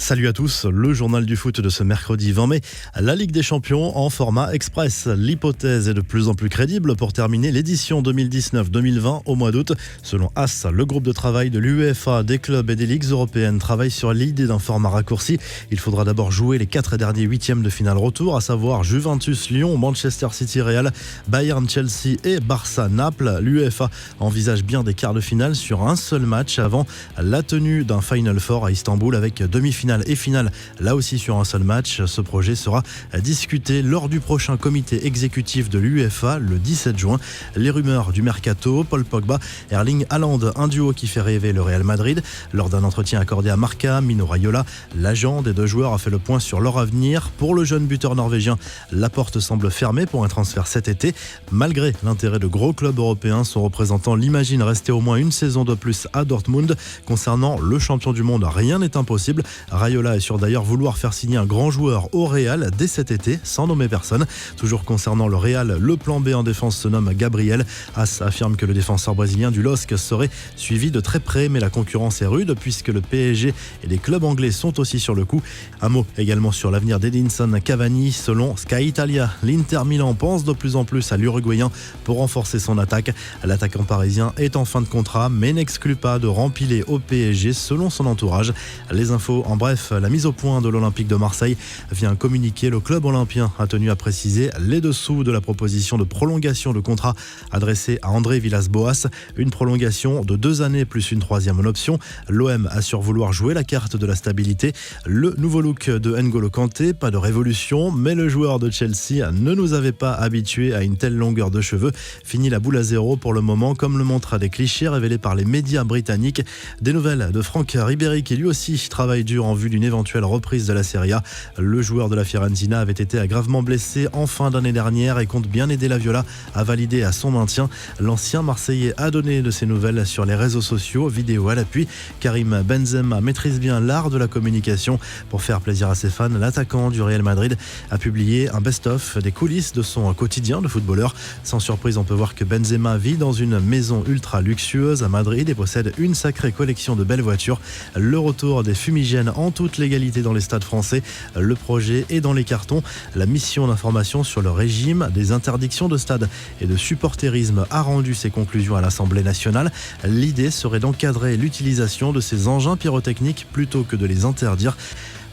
Salut à tous, le journal du foot de ce mercredi 20 mai. La Ligue des Champions en format express. L'hypothèse est de plus en plus crédible pour terminer l'édition 2019-2020 au mois d'août. Selon AS, le groupe de travail de l'UEFA, des clubs et des ligues européennes travaille sur l'idée d'un format raccourci. Il faudra d'abord jouer les 4 derniers huitièmes de finale retour, à savoir Juventus, Lyon, Manchester City, Real, Bayern, Chelsea et Barça, Naples. L'UEFA envisage bien des quarts de finale sur un seul match avant la tenue d'un Final Four à Istanbul avec demi-finale et finale, là aussi sur un seul match. Ce projet sera discuté lors du prochain comité exécutif de l'UEFA le 17 juin. Les rumeurs du mercato, Paul Pogba, Erling Haaland, un duo qui fait rêver le Real Madrid. Lors d'un entretien accordé à Marca, Mino Raiola, l'agent des deux joueurs, a fait le point sur leur avenir. Pour le jeune buteur norvégien, la porte semble fermée pour un transfert cet été. Malgré l'intérêt de gros clubs européens, son représentant l'imagine rester au moins une saison de plus à Dortmund. Concernant le champion du monde, rien n'est impossible. Raiola est sûr d'ailleurs vouloir faire signer un grand joueur au Real dès cet été, sans nommer personne. Toujours concernant le Real, le plan B en défense se nomme Gabriel. AS affirme que le défenseur brésilien du LOSC serait suivi de très près, mais la concurrence est rude puisque le PSG et les clubs anglais sont aussi sur le coup. Un mot également sur l'avenir d'Edinson Cavani. Selon Sky Italia, l'Inter Milan pense de plus en plus à l'Uruguayen pour renforcer son attaque. L'attaquant parisien est en fin de contrat, mais n'exclut pas de rempiler au PSG selon son entourage. Les infos en bref, la mise au point de l'Olympique de Marseille vient communiquer. Le club olympien a tenu à préciser les dessous de la proposition de prolongation de contrat adressée à André Villas-Boas. Une prolongation de 2 années plus une troisième option. L'OM assure vouloir jouer la carte de la stabilité. Le nouveau look de N'Golo Kanté, pas de révolution, mais le joueur de Chelsea ne nous avait pas habitués à une telle longueur de cheveux. Fini la boule à zéro pour le moment, comme le montrent des clichés révélés par les médias britanniques. Des nouvelles de Franck Ribéry qui lui aussi travaille dur en vue d'une éventuelle reprise de la Serie A. Le joueur de la Fiorentina avait été gravement blessé en fin d'année dernière et compte bien aider la Viola à valider à son maintien. L'ancien Marseillais a donné de ses nouvelles sur les réseaux sociaux, vidéo à l'appui. Karim Benzema maîtrise bien l'art de la communication. Pour faire plaisir à ses fans, l'attaquant du Real Madrid a publié un best-of des coulisses de son quotidien de footballeur. Sans surprise, on peut voir que Benzema vit dans une maison ultra luxueuse à Madrid et possède une sacrée collection de belles voitures. Le retour des fumigènes en toute légalité dans les stades français. Le projet est dans les cartons. La mission d'information sur le régime des interdictions de stade et de supporterisme a rendu ses conclusions à l'Assemblée nationale. L'idée serait d'encadrer l'utilisation de ces engins pyrotechniques plutôt que de les interdire.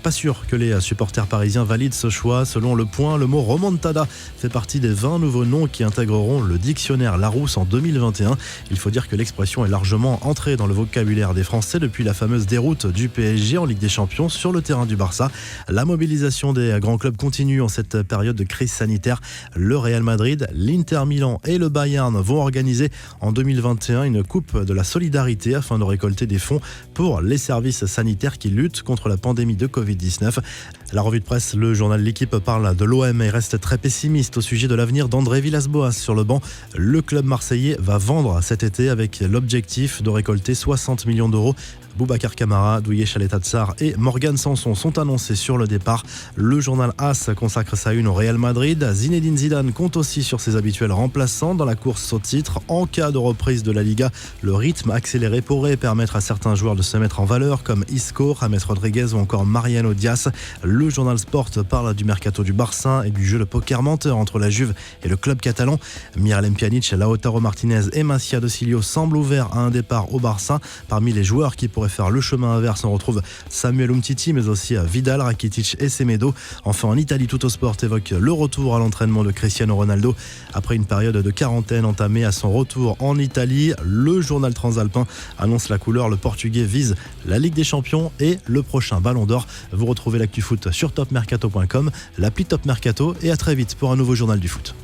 Pas sûr que les supporters parisiens valident ce choix. Selon Le Point, le mot remontada fait partie des 20 nouveaux noms qui intégreront le dictionnaire Larousse en 2021. Il faut dire que l'expression est largement entrée dans le vocabulaire des Français depuis la fameuse déroute du PSG en Ligue des Champions sur le terrain du Barça. La mobilisation des grands clubs continue en cette période de crise sanitaire. Le Real Madrid, l'Inter Milan et le Bayern vont organiser en 2021 une coupe de la solidarité afin de récolter des fonds pour les services sanitaires qui luttent contre la pandémie de Covid-19. La revue de presse, le journal L'Équipe parle de l'OM et reste très pessimiste au sujet de l'avenir d'André Villas-Boas sur le banc. Le club marseillais va vendre cet été avec l'objectif de récolter 60 millions d'euros. Boubacar Kamara, Douye Chaleta-Tsar et Morgan Sanson sont annoncés sur le départ. Le journal AS consacre sa une au Real Madrid. Zinedine Zidane compte aussi sur ses habituels remplaçants dans la course au titre. En cas de reprise de la Liga, le rythme accéléré pourrait permettre à certains joueurs de se mettre en valeur comme Isco, James Rodriguez ou encore Mariano Diaz. Le journal Sport parle du mercato du Barça et du jeu de poker menteur entre la Juve et le club catalan. Miralem Pjanic, Lautaro Martinez et Massia De Cilio semblent ouverts à un départ au Barça. Parmi les joueurs qui pourraient faire le chemin inverse, on retrouve Samuel Umtiti, mais aussi Vidal, Rakitic et Semedo. Enfin, en Italie, Tuttosport évoque le retour à l'entraînement de Cristiano Ronaldo. Après une période de quarantaine entamée à son retour en Italie, le journal transalpin annonce la couleur. Le Portugais vise la Ligue des Champions et le prochain Ballon d'Or. Vous retrouvez l'actu foot sur topmercato.com, l'appli Top Mercato, et à très vite pour un nouveau journal du foot.